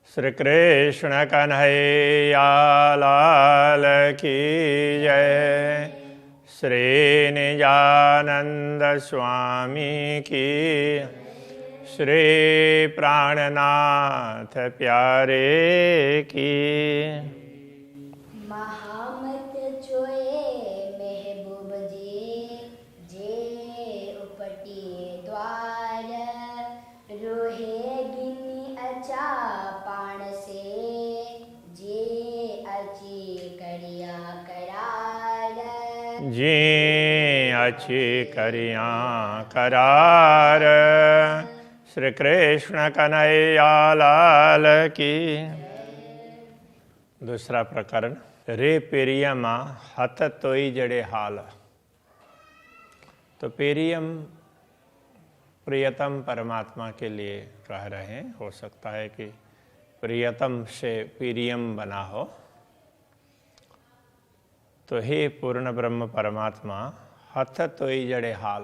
श्री कृष्ण कन्हैया लाल की जय। श्री निजानंद स्वामी की, श्री प्राणनाथ प्यारे की। महामत जोए महबूब जी जे उपटिए द्वार, रोहे गिनी अचा पाण से जे अची करिया करार। जी अच्छी करिया करार। श्री कृष्ण कन्हैया लाल की। दूसरा प्रकरण। रे पेरियमा हत तोई जड़े हाल। तो पेरियम प्रियतम परमात्मा के लिए कह रहे हैं। हो सकता है कि प्रियतम से पेरियम बना हो। तो हे पूर्ण ब्रह्म परमात्मा, हथ तोई जड़े हाल।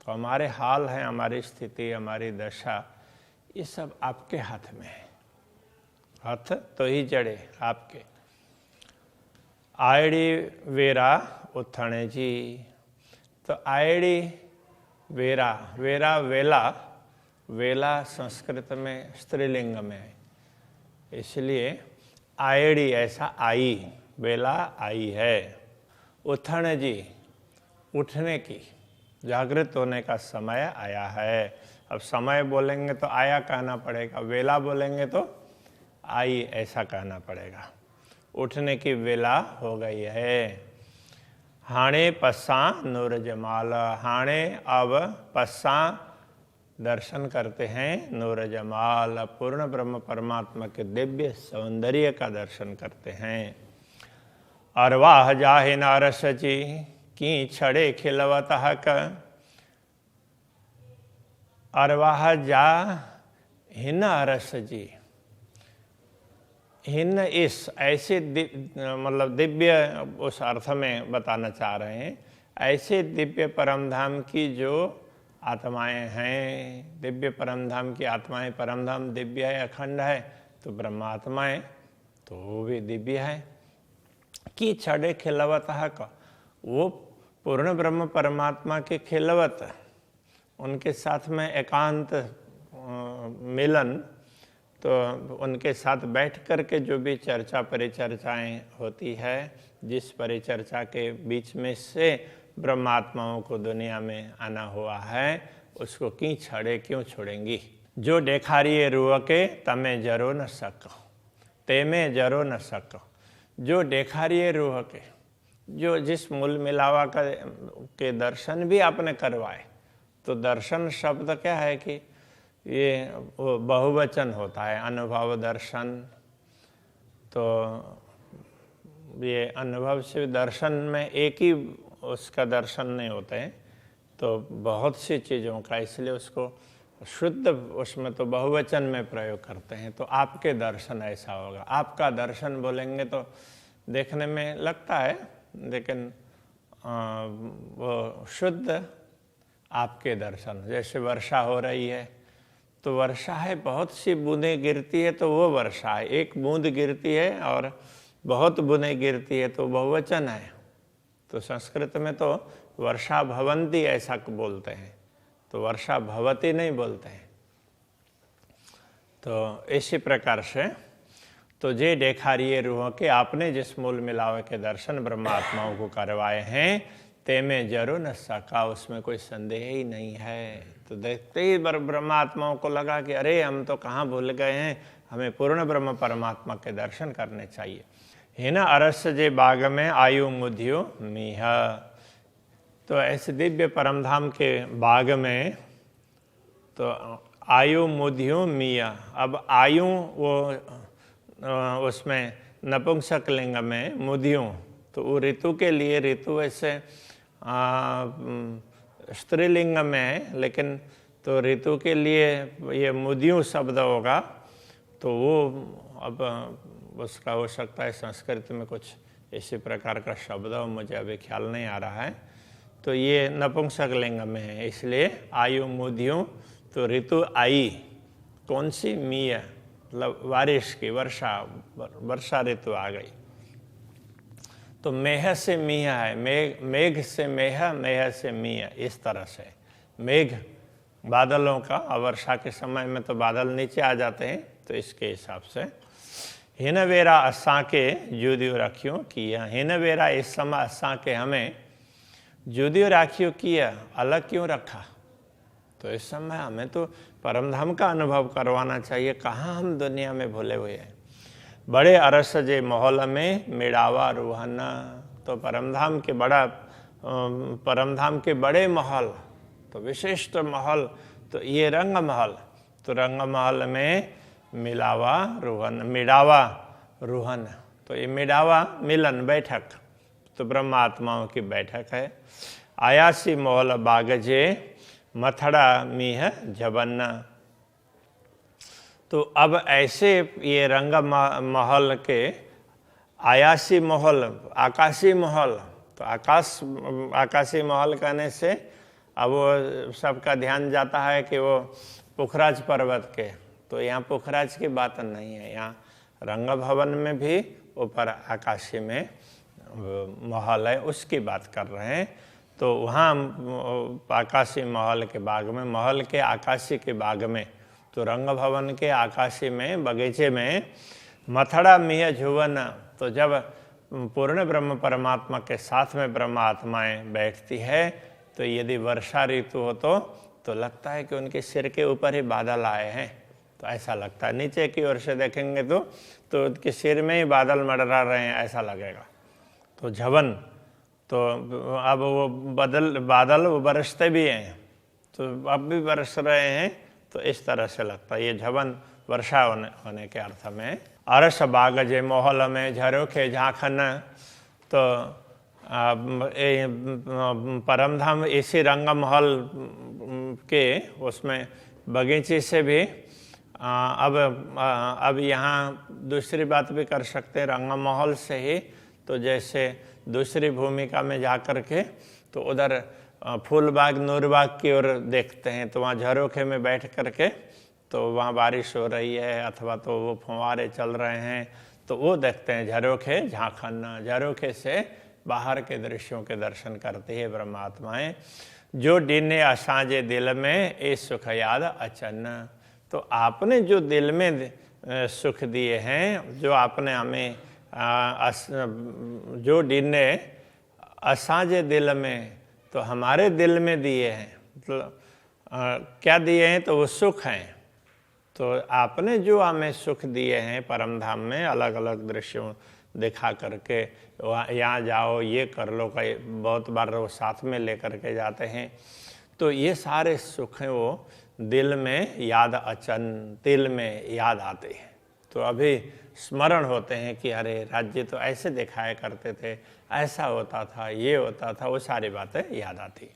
तो हमारे हाल हैं, हमारी स्थिति, हमारी दशा, ये सब आपके हाथ में है। हथ तो ही जड़े आपके। आयड़ी वेरा उथणे जी। तो आयड़ी वेरा, वेरा वेला, वेला संस्कृत में स्त्रीलिंग में है, इसलिए आयड़ी ऐसा आई, वेला आई है। उथण जी, उठने की, जागृत होने का समय आया है। अब समय बोलेंगे तो आया कहना पड़ेगा, वेला बोलेंगे तो आई ऐसा कहना पड़ेगा। उठने की वेला हो गई है। हाणे पस्सा नूर जमाल। हाणे अब पस्सा दर्शन करते हैं नूर जमाल, पूर्ण ब्रह्म परमात्मा के दिव्य सौंदर्य का दर्शन करते हैं। अरवाह जाहे नारस जी की छड़े खिलवत हक। अरवाह जा हिन अरस जी, हिन इस ऐसे मतलब दिव्य उस अर्थ में बताना चाह रहे हैं। ऐसे दिव्य परमधाम की जो आत्माएं हैं, दिव्य परमधाम की आत्माएं, परमधाम दिव्य है, अखंड है, तो ब्रह्मात्माएं तो वो भी दिव्य है। की छड़े खिलवत हक, वो पूर्ण ब्रह्म परमात्मा के खिलवत, उनके साथ में एकांत मिलन, तो उनके साथ बैठ कर के जो भी चर्चा परिचर्चाएं होती है, जिस परिचर्चा के बीच में से ब्रह्मात्माओं को दुनिया में आना हुआ है, उसको की छड़े क्यों छोड़ेंगी। जो देखारिए रूह के तमें जरो न सको, तेमें जरो न सको। जो देखारिए रूह के, जो जिस मूल मिलावा के दर्शन भी आपने करवाए, तो दर्शन शब्द क्या है कि ये वो बहुवचन होता है, अनुभव दर्शन। तो ये अनुभव से दर्शन में एक ही उसका दर्शन नहीं होते हैं, तो बहुत सी चीज़ों का, इसलिए उसको शुद्ध उसमें तो बहुवचन में प्रयोग करते हैं। तो आपके दर्शन ऐसा होगा। आपका दर्शन बोलेंगे तो देखने में लगता है, लेकिन वो शुद्ध आपके दर्शन। जैसे वर्षा हो रही है, तो वर्षा है, बहुत सी बूंदें गिरती है, तो वो वर्षा है। एक बूंद गिरती है और बहुत बूंदें गिरती है, तो बहुवचन है। तो संस्कृत में तो वर्षा भवंती ऐसा बोलते हैं, तो वर्षा भवती नहीं बोलते हैं। तो इसी प्रकार से तो जे देखारिए रूह के, आपने जिस मूल मिलावे के दर्शन ब्रह्मात्माओं को करवाए हैं, तेमें जरूर न सका, उसमें कोई संदेह ही नहीं है। तो देखते ही ब्रह्मात्माओं को लगा कि अरे हम तो कहाँ भूल गए हैं, हमें पूर्ण ब्रह्म परमात्मा के दर्शन करने चाहिए। हिन अरस जे बाग में आयु मुधियो मीह। तो ऐसे दिव्य परमधाम के बाग में तो आयु मुधियो मीह। अब आयु वो उसमें नपुंसक लिंग में मुधियों, तो वो ऋतु के लिए, ऋतु ऐसे स्त्रीलिंग में है, लेकिन तो ऋतु के लिए ये मुदियों शब्द होगा, तो वो अब उसका हो सकता है संस्कृत में कुछ इसी प्रकार का शब्द हो, मुझे अभी ख्याल नहीं आ रहा है। तो ये नपुंसक लिंग में है, इसलिए आयु मुदियों, तो ऋतु आई कौन सी, मीय, मतलब बारिश की, वर्षा ऋतु आ गई। तो मेह से मीह है, मेघ से मेह, मेह से मीह, इस तरह से मेघ बादलों का, और वर्षा के समय में तो बादल नीचे आ जाते हैं, तो इसके हिसाब से हिन वेरा असा के जुदियो रखियो किया। हिन वेरा इस समय असा के हमें जुदियो राखियो किया, अलग क्यों रखा। तो इस समय हमें तो परमधाम का अनुभव करवाना चाहिए, कहाँ हम दुनिया में भूले हुए हैं। बड़े अरस जे माहौल में मेड़ावा रूहाना, तो परमधाम के बड़े महल, तो विशिष्ट महल, तो ये रंग महल, तो रंग महल में मिलावा रूहन, तो ये मिलावा मिलन बैठक, तो ब्रह्मात्माओं की बैठक है। आयासी मोहल बागजे मथड़ा मीह जबन्ना। तो अब ऐसे ये रंग महल के आयासी महल, आकाशी महल, तो आकाशी महल कहने से अब वो सबका ध्यान जाता है कि वो पुखराज पर्वत के, तो यहाँ पुखराज की बात नहीं है, यहाँ रंग भवन में भी ऊपर आकाशी में महल है, उसकी बात कर रहे हैं। तो वहाँ आकाशी महल के बाग में, महल के आकाशी के बाग में, तो रंग भवन के आकाशी में बगीचे में मथड़ा मिह झुवन, तो जब पूर्ण ब्रह्म परमात्मा के साथ में ब्रह्म आत्माएं बैठती है, तो यदि वर्षा ऋतु हो तो लगता है कि उनके सिर के ऊपर ही बादल आए हैं, तो ऐसा लगता है। नीचे की ओर से देखेंगे तो उनके सिर में ही बादल मंडरा रहे हैं, ऐसा लगेगा। तो झवन, तो अब वो बादल वो बरसते भी हैं, तो अब भी बरस रहे हैं, तो इस तरह से लगता है। ये झवन वर्षा होने के अर्थ में। अरस बाग जे मोहल में झरोखे झांखन, तो परमधाम इसी रंग महल के उसमें बगीचे से भी अब यहाँ दूसरी बात भी कर सकते हैं, रंग महल से ही, तो जैसे दूसरी भूमिका में जा कर के तो उधर फूलबाग नूरबाग की ओर देखते हैं, तो वहाँ झरोखे में बैठ कर के तो वहाँ बारिश हो रही है अथवा तो वो फुहारे चल रहे हैं, तो वो देखते हैं झरोखे झांखन। झरोखे से बाहर के दृश्यों के दर्शन करती है ब्रह्मात्माएं। जो डीने असांजे दिल में ए सुख याद अचन, तो आपने जो दिल में सुख दिए हैं, जो आपने हमें जो डीने असांजे दिल में, तो हमारे दिल में दिए हैं, मतलब क्या दिए हैं, तो वो सुख हैं। तो आपने जो हमें सुख दिए हैं परमधाम में, अलग अलग दृश्यों दिखा करके, यहाँ जाओ ये कर लो, कई बहुत बार वो साथ में लेकर के जाते हैं, तो ये सारे सुख हैं वो दिल में याद अचन, दिल में याद आते हैं। तो अभी स्मरण होते हैं कि अरे राज्य तो ऐसे दिखाया करते थे, ऐसा होता था, ये होता था, वो सारी बातें याद आती।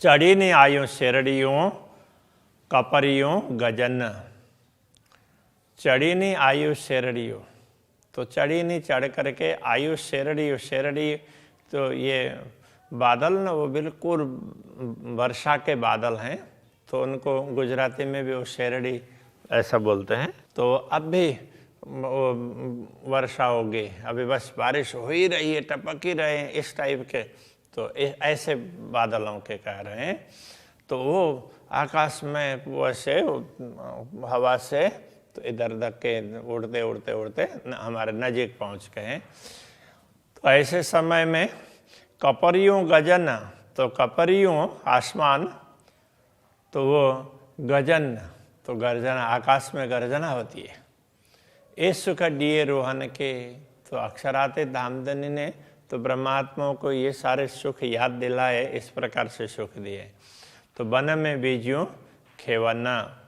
चढ़ी नहीं आयु शेरड़ियों कपरियों गजन, चढ़ी नहीं आयु शेरड़ियों, तो चढ़ी नहीं चढ़ करके आयु शेरड़ी, तो ये बादल ना वो बिल्कुल वर्षा के बादल हैं, तो उनको गुजराती में भी वो शेरड़ी ऐसा बोलते हैं। तो अब भी वर्षा होगी, अभी बस बारिश हो ही रही है, टपक ही रहे हैं, इस टाइप के, तो ऐसे बादलों के कह रहे हैं। तो वो आकाश में वो ऐसे हवा से तो इधर उधर के उड़ते उड़ते उड़ते हमारे नजीक पहुंच गए हैं। तो ऐसे समय में कपरियों गजन, तो कपरियों आसमान, तो वो गजन, तो गर्जना, आकाश में गर्जना होती है। इस सुख दिए रोहन के, तो अक्षराते धामधनी ने तो ब्रह्मात्माओं को ये सारे सुख याद दिलाए, इस प्रकार से सुख दिए। तो वन में बीजियों खेवना,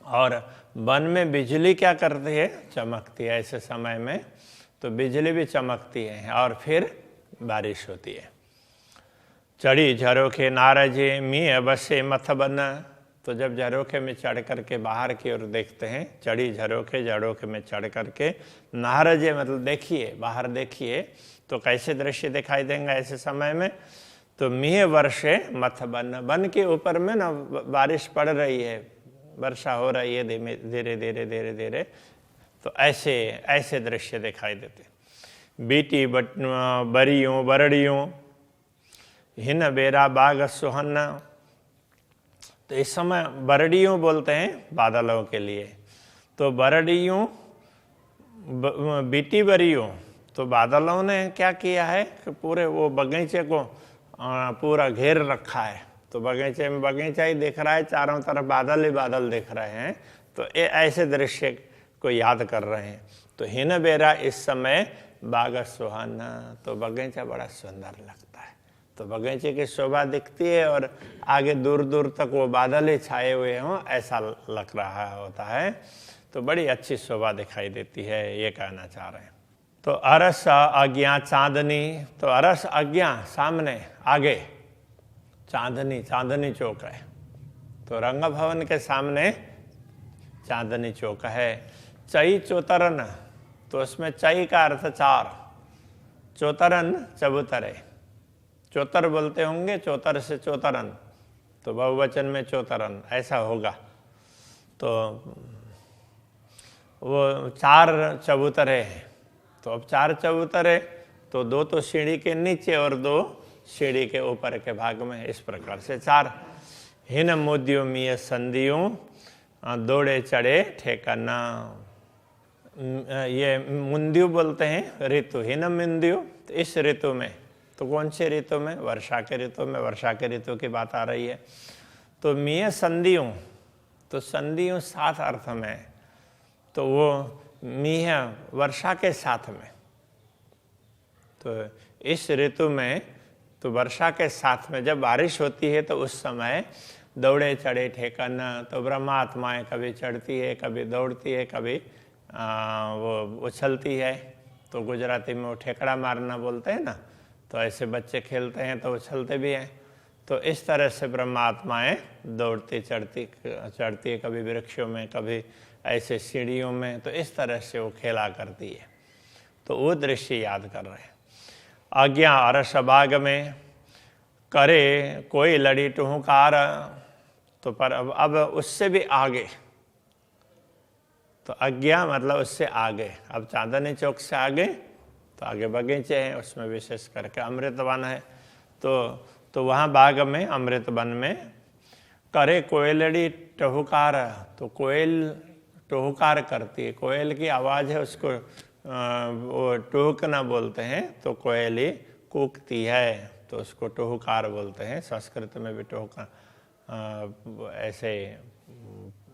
और वन में बिजली क्या करती है, चमकती है ऐसे समय में, तो बिजली भी चमकती है और फिर बारिश होती है। चढ़ी झरोखे नारजे मिह बसे मथ बन, तो जब झरोखे में चढ़ करके बाहर की ओर देखते हैं, चढ़ी झरोखे में चढ़ करके नारजे मतलब देखिए, बाहर देखिए, तो कैसे दृश्य दिखाई देंगे ऐसे समय में। तो मिह वर्षे मथ बन, बन के ऊपर में ना बारिश पड़ रही है, वर्षा हो रही है धीरे धीरे धीरे धीरे। तो ऐसे ऐसे दृश्य दिखाई देते। बीटी बरियों बरड़ियों हिन बेरा बाग सुहन्ना। तो इस समय बरड़ियों बोलते हैं बादलों के लिए। तो बरड़ियों बीटी बरियों, तो बादलों ने क्या किया है कि पूरे वो बगीचे को पूरा घेर रखा है। तो बगीचे में बगीचा ही दिख रहा है, चारों तरफ बादल ही बादल दिख रहे हैं। तो ये ऐसे दृश्य को याद कर रहे हैं। तो हिन बेरा इस समय बाग सुहाना, तो बगीचा बड़ा सुंदर लगता है। तो बगीचे की शोभा दिखती है और आगे दूर दूर तक वो बादल ही छाए हुए हों ऐसा लग रहा होता है। तो बड़ी अच्छी शोभा दिखाई देती है, ये कहना चाह रहे हैं। तो अरस आज्ञा चांदनी, तो अरस आज्ञा सामने आगे चांदनी, चांदनी चौक है। तो रंग भवन के सामने चांदनी चौक है। चई चौतरन, तो उसमें चई का अर्थ चार, चौतरन चबूतरे। चौतर बोलते होंगे, चौतर से चौतरन, तो बहुवचन में चौतरन ऐसा होगा। तो वो चार चबूतरे हैं। तो अब चार चबूतरे, तो दो तो सीढ़ी के नीचे और दो सीढ़ी के ऊपर के भाग में, इस प्रकार से चार। हिन मोदियों मिय संधियों दौड़े चढ़े ठेकाना। ये मुंदियो बोलते हैं ऋतु, हिन मुंदियो। तो इस ऋतु में, तो कौन से ऋतु में? वर्षा के ऋतु में, वर्षा के ऋतु की बात आ रही है। तो मिय संधियों, तो संधियों साथ अर्थ में, तो वो मीह वर्षा के साथ में। तो इस ऋतु में, तो वर्षा के साथ में जब बारिश होती है तो उस समय दौड़े चढ़े ठेकाना। तो ब्रह्मात्माएं कभी चढ़ती है, कभी दौड़ती है, कभी वो उछलती है। तो गुजराती में वो ठेकड़ा मारना बोलते हैं ना। तो ऐसे बच्चे खेलते हैं तो उछलते भी हैं। तो इस तरह से ब्रह्मात्माएं दौड़ती चढ़ती है, कभी वृक्षों में, कभी ऐसे सीढ़ियों में। तो इस तरह से वो खेला करती है। तो वो दृश्य याद कर रहे हैं। आज्ञा अरस बाग में करे कोई लड़ी टुहुकार। तो पर अब उससे भी आगे, तो आज्ञा मतलब उससे आगे। अब चांदनी चौक से आगे, तो आगे बगीचे हैं, उसमें विशेष करके अमृत वन है। तो वहाँ बाग में, अमृत वन में करे कोयलड़ी टहुकार। तो कोयल टहुकार करती है, कोयल की आवाज़ है, उसको वो टहुकना बोलते हैं। तो कोयली कूकती है, तो उसको टहुकार बोलते हैं। संस्कृत में भी टहुका ऐसे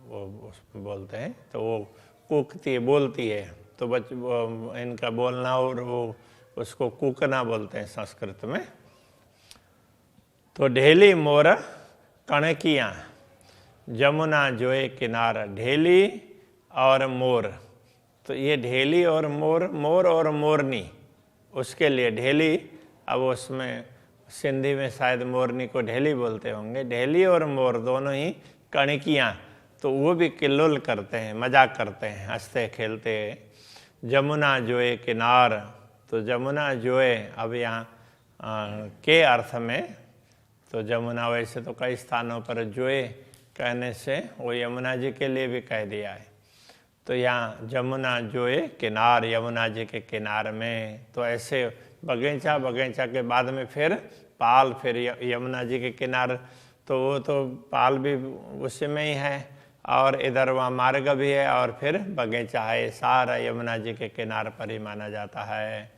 वो बोलते हैं। तो वो कूकती है, बोलती है। तो इनका बोलना और वो उसको कूकना बोलते हैं संस्कृत में। तो ढेली मोर कणकियाँ जमुना जोए किनारा। ढेली और मोर, तो ये ढेली और मोर, मोर और मोरनी, उसके लिए ढेली। अब उसमें सिंधी में शायद मोरनी को ढेली बोलते होंगे। ढेली और मोर दोनों ही कणकियाँ, तो वो भी किल्लोल करते हैं, मजाक करते हैं, हंसते खेलते। जमुना जोए किनार, तो जमुना जोए अब यहाँ के अर्थ में। तो जमुना वैसे तो कई स्थानों पर जोए कहने से वो यमुना जी के लिए भी कह दिया है। तो यहाँ जमुना जोए किनार, यमुना जी के किनार में। तो ऐसे बगीचा, बगीचा के बाद में फिर पाल, फिर यमुना जी के किनार। तो वो तो पाल भी उसी में ही है, और इधर वहाँ मार्ग भी है, और फिर बगीचा है। सारा यमुना जी के किनार पर ही माना जाता है।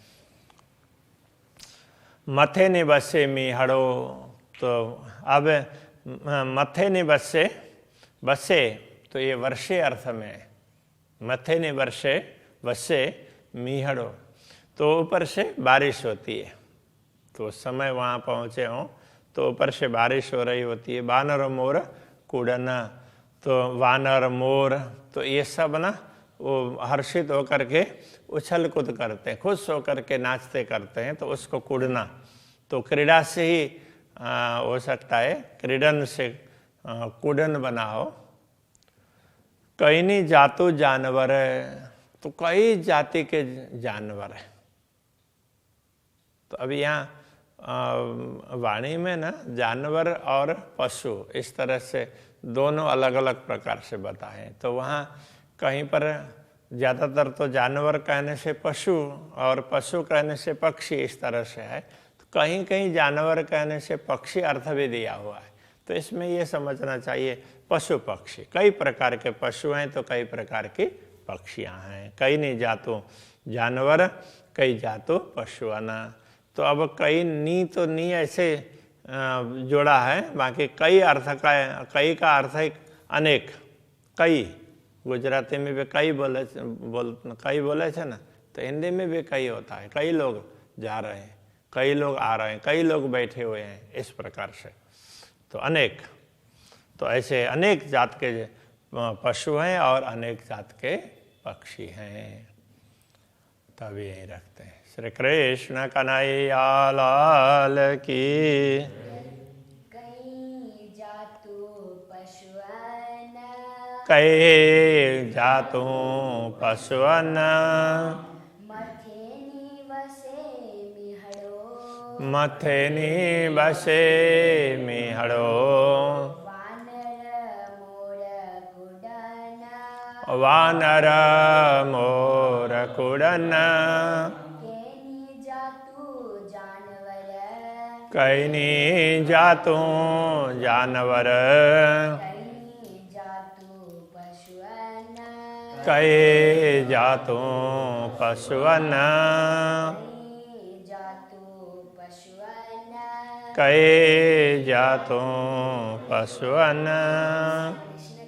मथे ने बसे मीहड़ो, तो अब मथे ने बसे, बसे तो ये वर्षे अर्थ में। मथे ने वर्षे बसे मीहड़ो, तो ऊपर से बारिश होती है। तो उस समय वहाँ पहुँचे हों तो ऊपर से बारिश हो रही होती है। वानर मोर कूड़ना, तो वानर मोर, तो ये सब ना वो हर्षित होकर के उछल कूद करते हैं, खुश होकर के नाचते करते हैं। तो उसको कूड़ना, तो क्रीड़ा से ही हो सकता है, क्रीडन से कूड़न बनाओ। कई नहीं जातु जानवर, तो कई जाति के जानवर है। तो अभी यहाँ वाणी में ना जानवर और पशु इस तरह से दोनों अलग अलग प्रकार से बताएं। तो वहाँ कहीं पर ज़्यादातर तो जानवर कहने से पशु और पशु कहने से पक्षी इस तरह से है। तो कहीं कहीं जानवर कहने से पक्षी अर्थ भी दिया हुआ है। तो इसमें ये समझना चाहिए पशु पक्षी, कई प्रकार के पशु हैं तो कई प्रकार की पक्षियाँ हैं। कई नहीं जातों जानवर, कई जातों पशुआना। तो अब कई नी तो नी ऐसे जोड़ा है, बाकी कई अर्थ का, कई का अर्थ है अनेक, कई। गुजराती में भी कई कई बोले थे ना, तो हिंदी में भी कई होता है। कई लोग जा रहे हैं, कई लोग आ रहे हैं, कई लोग बैठे हुए हैं, इस प्रकार से। तो अनेक, तो ऐसे अनेक जात के पशु हैं और अनेक जात के पक्षी हैं। तब यही रखते हैं। श्री कृष्ण कन्हैया लाल की। कई जातु पशुअन, कई जातों पशुअन, मथे निवसे मिहड़ो, मथे निवसे मिहड़ो, वानर मोर कुडन, वानर मोर कुडन, केनी जातु जानवर, कैनी जातों जानवर, कई जातु पशुअन, कई जातों पशुअन, कई जातु पशुअन, कई जातों पशुअन। कृष्ण